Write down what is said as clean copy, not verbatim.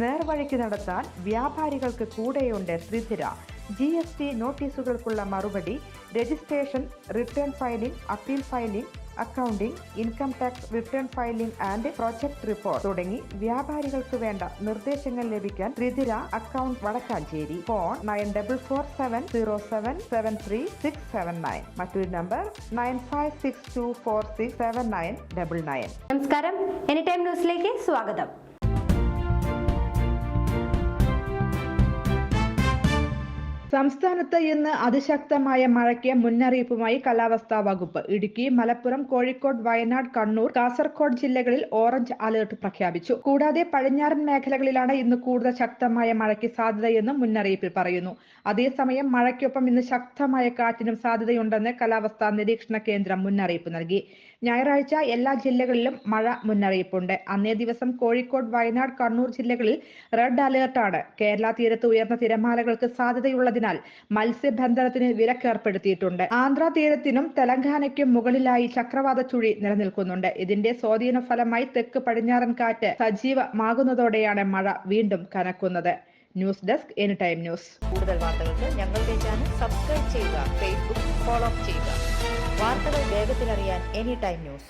നേർവഴിക്ക് നടത്താൻ വ്യാപാരികൾക്ക് കൂടെയുണ്ട് ശ്രീധര. GST നോട്ടീസുകൾക്കുള്ള മറുപടി, registration, return filing, appeal filing, accounting, income tax return filing and project report തുടങ്ങി വ്യാപാരികൾക്ക് വേണ്ട നിർദ്ദേശങ്ങൾ ലഭിക്കാൻ ശ്രീധര അക്കൗണ്ട് വടക്കാഞ്ചേരി. ഫോൺ 9447077369. മറ്റൊരു നമ്പർ 9562467999. നമസ്കാരം, എനി ടൈം ന്യൂസിലേക്ക് സ്വാഗതം. സംസ്ഥാനത്ത് ഇന്ന് അതിശക്തമായ മഴയ്ക്ക് മുന്നറിയിപ്പുമായി കാലാവസ്ഥാ വകുപ്പ്. ഇടുക്കി, മലപ്പുറം, കോഴിക്കോട്, വയനാട്, കണ്ണൂർ, കാസർഗോഡ് ജില്ലകളിൽ ഓറഞ്ച് അലർട്ട് പ്രഖ്യാപിച്ചു. കൂടാതെ പടിഞ്ഞാറൻ മേഖലകളിലാണ് ഇന്ന് കൂടുതൽ ശക്തമായ മഴയ്ക്ക് സാധ്യതയെന്നും മുന്നറിയിപ്പിൽ പറയുന്നു. അതേസമയം മഴയ്ക്കൊപ്പം ഇന്ന് ശക്തമായ കാറ്റിനും സാധ്യതയുണ്ടെന്ന് കാലാവസ്ഥാ നിരീക്ഷണ കേന്ദ്രം മുന്നറിയിപ്പ് നൽകി. ഞായറാഴ്ച എല്ലാ ജില്ലകളിലും മഴ മുന്നറിയിപ്പുണ്ട്. അന്നേ ദിവസം കോഴിക്കോട്, വയനാട്, കണ്ണൂർ ജില്ലകളിൽ റെഡ് അലർട്ടാണ്. കേരള തീരത്ത് ഉയർന്ന തിരമാലകൾക്ക് സാധ്യതയുള്ളതിനാൽ മത്സ്യബന്ധനത്തിന് വിലക്കേർപ്പെടുത്തിയിട്ടുണ്ട്. ആന്ധ്രാ തീരത്തിനും തെലങ്കാനയ്ക്കും മുകളിലായി ചക്രവാത ചുഴി നിലനിൽക്കുന്നുണ്ട്. ഇതിന്റെ സ്വാധീന ഫലമായി തെക്ക് പടിഞ്ഞാറൻ കാറ്റ് സജീവമാകുന്നതോടെയാണ് മഴ വീണ്ടും കനക്കുന്നത്. News desk, any time news. കൂടുതൽ വാർത്തകൾക്ക് ഞങ്ങളുടെ ചാനൽ സബ്സ്ക്രൈബ് ചെയ്യുക, ഫേസ്ബുക്ക് ഫോളോ ചെയ്യുക. വാർത്തകൾ വേഗത്തിലറിയാൻ എനി ടൈം ന്യൂസ്.